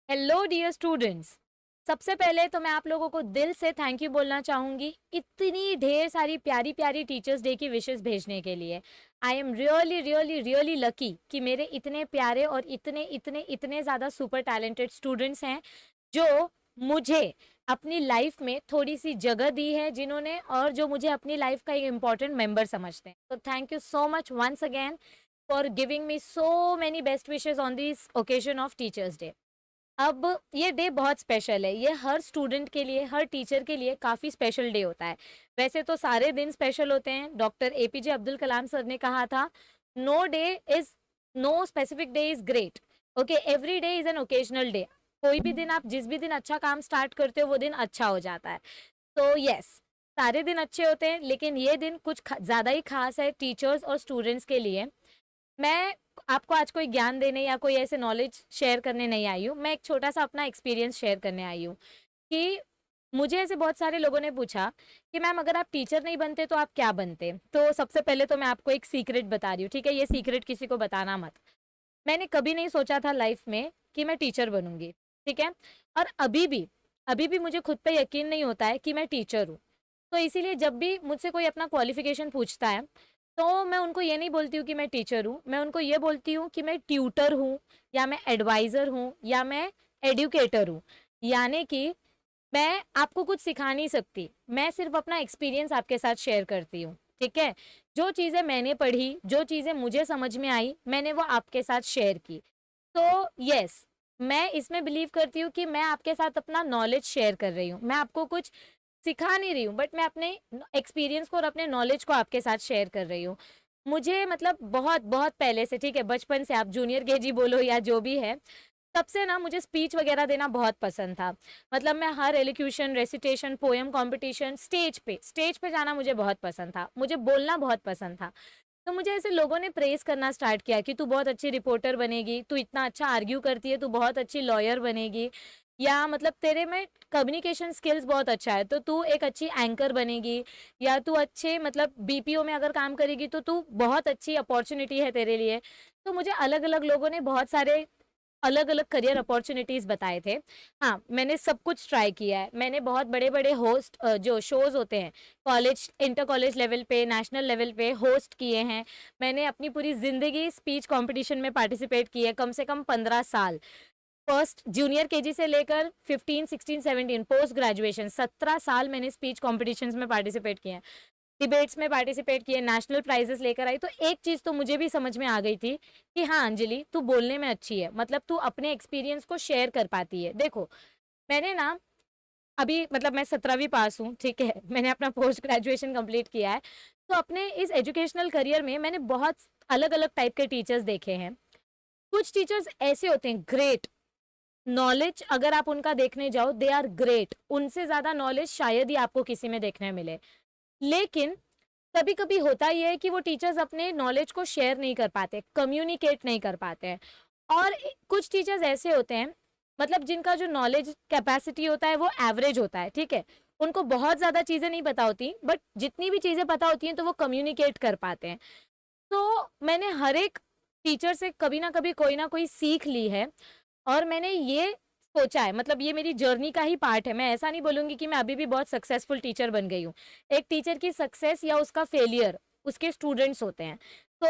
Hello dear students. सबसे पहले तो मैं आप लोगों को दिल से थैंक यू बोलना चाहूँगी इतनी ढेर सारी प्यारी प्यारी टीचर्स डे की विशेस भेजने के लिए। I am really really really lucky कि मेरे इतने प्यारे और इतने इतने इतने ज़्यादा सुपर टैलेंटेड स्टूडेंट्स हैं जो मुझे अपनी लाइफ में थोड़ी सी जगह दी है, जिन्होंने और जो मुझे अपनी लाइफ का एक इम्पॉर्टेंट मेंबर समझते हैं। तो thank you so much once again for giving me so many best wishes on this occasion of teachers day. अब ये डे बहुत स्पेशल है, ये हर स्टूडेंट के लिए, हर टीचर के लिए काफ़ी स्पेशल डे होता है। वैसे तो सारे दिन स्पेशल होते हैं। Doctor APJ Abdul Kalam sir ने कहा था, no day is no specific day is great, okay, every day is an occasional day. कोई भी दिन, आप जिस भी दिन अच्छा काम स्टार्ट करते हो वो दिन अच्छा हो जाता है। तो यस, सारे दिन अच्छे होते हैं, लेकिन ये दिन कुछ ज़्यादा ही खास है टीचर्स और स्टूडेंट्स के लिए। मैं आपको आज कोई ज्ञान देने या कोई ऐसे नॉलेज शेयर करने नहीं आई हूँ। मैं एक छोटा सा अपना एक्सपीरियंस शेयर करने आई हूँ कि मुझे ऐसे बहुत सारे लोगों ने पूछा कि मैम अगर आप टीचर नहीं बनते तो आप क्या बनते। तो सबसे पहले तो मैं आपको एक सीक्रेट बता रही हूँ, ठीक है? ये सीक्रेट किसी को बताना मत। मैंने कभी नहीं सोचा था लाइफ में कि मैं टीचर बनूंगी, ठीक है? और अभी भी मुझे खुद पे यकीन नहीं होता है कि मैं टीचर हूँ। तो इसीलिए जब भी मुझसे कोई अपना क्वालिफिकेशन पूछता है तो मैं उनको ये नहीं बोलती हूँ कि मैं टीचर हूँ, मैं उनको ये बोलती हूँ कि मैं ट्यूटर हूँ, या मैं एडवाइज़र हूँ, या मैं एडुकेटर हूँ। यानी कि मैं आपको कुछ सिखा नहीं सकती, मैं सिर्फ अपना एक्सपीरियंस आपके साथ शेयर करती हूँ, ठीक है? जो चीज़ें मैंने पढ़ी, जो चीज़ें मुझे समझ में आई, मैंने वो आपके साथ शेयर की। तो यस, मैं इसमें बिलीव करती हूँ कि मैं आपके साथ अपना नॉलेज शेयर कर रही हूँ। मैं आपको कुछ सिखा नहीं रही हूँ, बट मैं अपने एक्सपीरियंस को और अपने नॉलेज को आपके साथ शेयर कर रही हूँ। मुझे मतलब बहुत बहुत पहले से, ठीक है, बचपन से, आप जूनियर केजी बोलो या जो भी है, तब से ना मुझे स्पीच वगैरह देना बहुत पसंद था। मतलब मैं हर elocution, recitation, poem competition, stage पे जाना मुझे बहुत पसंद था। मुझे बोलना बहुत पसंद था। तो मुझे ऐसे लोगों ने प्रेज़ करना स्टार्ट किया कि तू बहुत अच्छी रिपोर्टर बनेगी, तू इतना अच्छा आर्ग्यू करती है, तू बहुत अच्छी लॉयर बनेगी, या मतलब तेरे में कम्युनिकेशन स्किल्स बहुत अच्छा है तो तू एक अच्छी एंकर बनेगी, या तू अच्छे मतलब बीपीओ में अगर काम करेगी तो तू बहुत अच्छी अपॉर्चुनिटी है तेरे लिए। तो मुझे अलग-अलग लोगों ने बहुत सारे अलग-अलग करियर अपॉर्चुनिटीज़ बताए थे। हाँ, मैंने सब कुछ ट्राई किया है। मैंने बहुत बड़े-बड़े जो शोज़ होते हैं, कॉलेज, इंटर कॉलेज लेवल पे, नेशनल लेवल पे होस्ट किए हैं। मैंने अपनी पूरी ज़िंदगी स्पीच कॉम्पिटिशन में पार्टिसिपेट की है, कम से कम 15 साल। फर्स्ट जूनियर केजी से लेकर 15, 16, 17 पोस्ट ग्रेजुएशन 17 साल मैंने स्पीच कॉम्पिटिशन्स में पार्टिसिपेट किए हैं। डिबेट्स में पार्टिसिपेट किए, नेशनल प्राइजेस लेकर आई। तो एक चीज़ तो मुझे भी समझ में आ गई थी कि हाँ अंजलि, तू बोलने में अच्छी है, मतलब तू अपने एक्सपीरियंस को शेयर कर पाती है। देखो, मैंने ना अभी मतलब मैं 17वीं पास हूँ, ठीक है? मैंने अपना पोस्ट ग्रेजुएशन कंप्लीट किया है। तो अपने इस एजुकेशनल करियर में मैंने बहुत अलग-अलग टाइप के टीचर्स देखे हैं। कुछ टीचर्स ऐसे होते हैं ग्रेट, नॉलेज अगर आप उनका देखने जाओ दे आर ग्रेट, उनसे ज़्यादा नॉलेज शायद ही आपको किसी में देखने मिले। लेकिन कभी-कभी होता ये है कि वो टीचर्स अपने नॉलेज को शेयर नहीं कर पाते, कम्युनिकेट नहीं कर पाते हैं। और कुछ टीचर्स ऐसे होते हैं, मतलब जिनका जो नॉलेज कैपेसिटी होता है वो एवरेज होता है, ठीक है? उनको बहुत ज़्यादा चीज़ें नहीं पता होती, बट जितनी भी चीज़ें पता होती हैं तो वो कम्युनिकेट कर पाते हैं। तो मैंने हर एक टीचर से कभी ना कभी कोई ना कोई सीख ली है, और मैंने ये सोचा है, मतलब ये मेरी जर्नी का ही पार्ट है। मैं ऐसा नहीं बोलूँगी कि मैं अभी भी बहुत सक्सेसफुल टीचर बन गई हूँ। एक टीचर की सक्सेस या उसका फेलियर उसके स्टूडेंट्स होते हैं। तो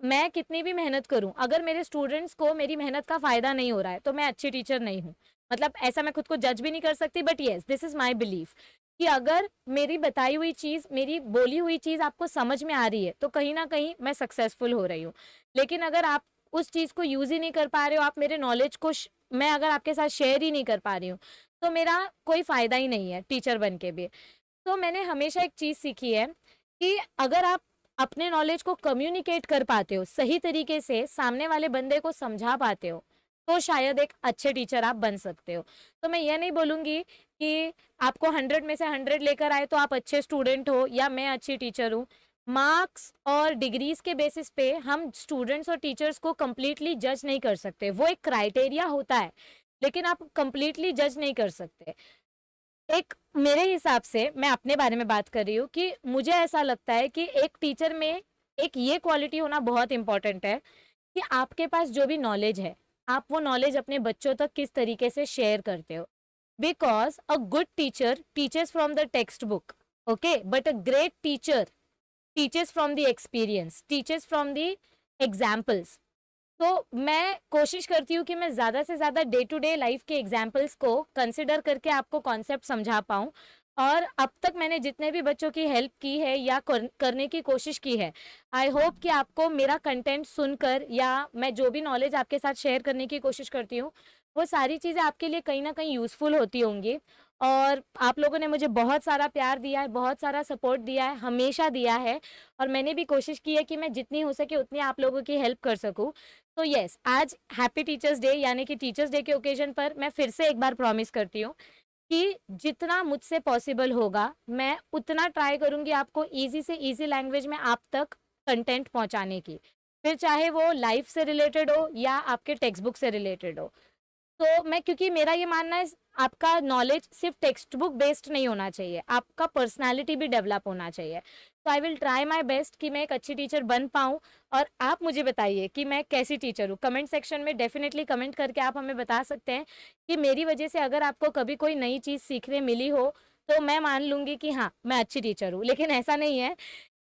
मैं कितनी भी मेहनत करूँ, अगर मेरे स्टूडेंट्स को मेरी मेहनत का फ़ायदा नहीं हो रहा है, तो मैं अच्छी टीचर नहीं हूँ। मतलब ऐसा मैं खुद को जज भी नहीं कर सकती, but yes, this is my belief कि अगर मेरी बताई हुई चीज़, मेरी बोली हुई चीज़ आपको समझ में आ रही है, तो कहीं न कहीं मैं सक्सेसफुल हो रही हूँ। लेकिन अगर आप उस चीज़ को यूज़ ही नहीं कर पा रहे हो, आप मेरे नॉलेज को मैं अगर आपके साथ शेयर ही नहीं कर पा रही हूँ, तो मेरा कोई फ़ायदा ही नहीं है टीचर बन के भी। तो मैंने हमेशा एक चीज़ सीखी है कि अगर आप अपने नॉलेज को कम्युनिकेट कर पाते हो, सही तरीके से सामने वाले बंदे को समझा पाते हो, तो शायद एक अच्छे टीचर आप बन सकते हो। तो मैं ये नहीं बोलूँगी कि आपको 100 में से 100 लेकर आए तो आप अच्छे स्टूडेंट हो या मैं अच्छी टीचर हूँ। मार्क्स और डिग्रीज़ के बेसिस पे हम स्टूडेंट्स और टीचर्स को कंप्लीटली जज नहीं कर सकते। वो एक क्राइटेरिया होता है, लेकिन आप कंप्लीटली जज नहीं कर सकते। एक मेरे हिसाब से, मैं अपने बारे में बात कर रही हूँ, कि मुझे ऐसा लगता है कि एक टीचर में एक ये क्वालिटी होना बहुत इम्पोर्टेंट है कि आपके पास जो भी नॉलेज है, आप वो नॉलेज अपने बच्चों तक किस तरीके से शेयर करते हो। Because a good teacher teachers from the text book, okay, but a great teacher teachers from the experience, teachers from the examples. तो मैं कोशिश करती हूँ कि मैं ज़्यादा से ज़्यादा डे टू डे लाइफ के एग्जाम्पल्स को कंसिडर करके आपको कॉन्सेप्ट समझा पाऊँ। और अब तक मैंने जितने भी बच्चों की हेल्प की है या करने की कोशिश की है, आई होप कि आपको मेरा कंटेंट सुनकर या मैं जो भी नॉलेज आपके साथ शेयर करने की कोशिश करती हूँ, वो सारी चीज़ें आपके लिए कहीं ना कहीं यूज़फुल होती होंगी। और आप लोगों ने मुझे बहुत सारा प्यार दिया है, बहुत सारा सपोर्ट दिया है, हमेशा दिया है। और मैंने भी कोशिश की है कि मैं जितनी हो सके उतनी आप लोगों की हेल्प कर सकूँ। तो यस, आज हैप्पी टीचर्स डे यानी कि टीचर्स डे के ओकेजन पर मैं फिर से एक बार प्रॉमिस करती हूँ कि जितना मुझसे पॉसिबल होगा मैं उतना ट्राई करूँगी आपको ईज़ी से ईज़ी लैंग्वेज में आप तक कंटेंट पहुँचाने की। फिर चाहे वो लाइफ से रिलेटेड हो या आपके टेक्स्ट बुक से रिलेटेड हो। तो मैं, क्योंकि मेरा ये मानना है आपका नॉलेज सिर्फ टेक्स्ट बुक बेस्ड नहीं होना चाहिए, आपका पर्सनालिटी भी डेवलप होना चाहिए। तो आई विल ट्राई माय बेस्ट कि मैं एक अच्छी टीचर बन पाऊँ। और आप मुझे बताइए कि मैं कैसी टीचर हूँ। कमेंट सेक्शन में डेफिनेटली कमेंट करके आप हमें बता सकते हैं कि मेरी वजह से अगर आपको कभी कोई नई चीज़ सीखने मिली हो, तो मैं मान लूँगी कि हाँ, मैं अच्छी टीचर हूँ। लेकिन ऐसा नहीं है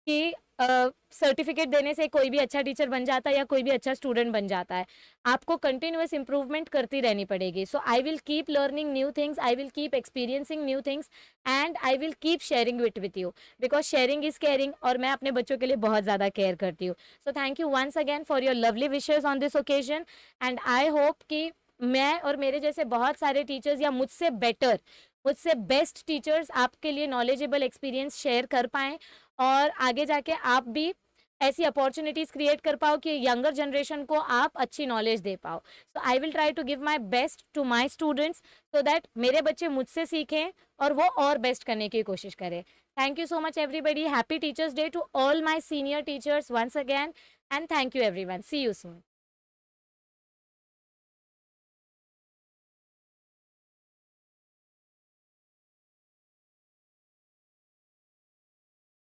कि सर्टिफिकेट देने से कोई भी अच्छा टीचर बन जाता है या कोई भी अच्छा स्टूडेंट बन जाता है। आपको कंटिन्यूअस इंप्रूवमेंट करती रहनी पड़ेगी। So I will keep learning new things, I will keep experiencing new things and I will keep sharing it with you, because sharing is caring और मैं अपने बच्चों के लिए बहुत ज़्यादा केयर करती हूँ। So thank you once again for your lovely wishes on this occasion and I hope कि मैं और मेरे जैसे बहुत सारे टीचर्स या मुझसे बेटर, मुझसे बेस्ट टीचर्स आपके लिए नॉलेजेबल एक्सपीरियंस शेयर कर पाएँ और आगे जाके आप भी ऐसी अपॉर्चुनिटीज क्रिएट कर पाओ कि यंगर जनरेशन को आप अच्छी नॉलेज दे पाओ। So I will try to give my best to my students so that मेरे बच्चे मुझसे सीखें और वो और बेस्ट करने की कोशिश करें। Thank you so much everybody. Happy teachers day to all my senior teachers once again and thank you everyone. See you soon.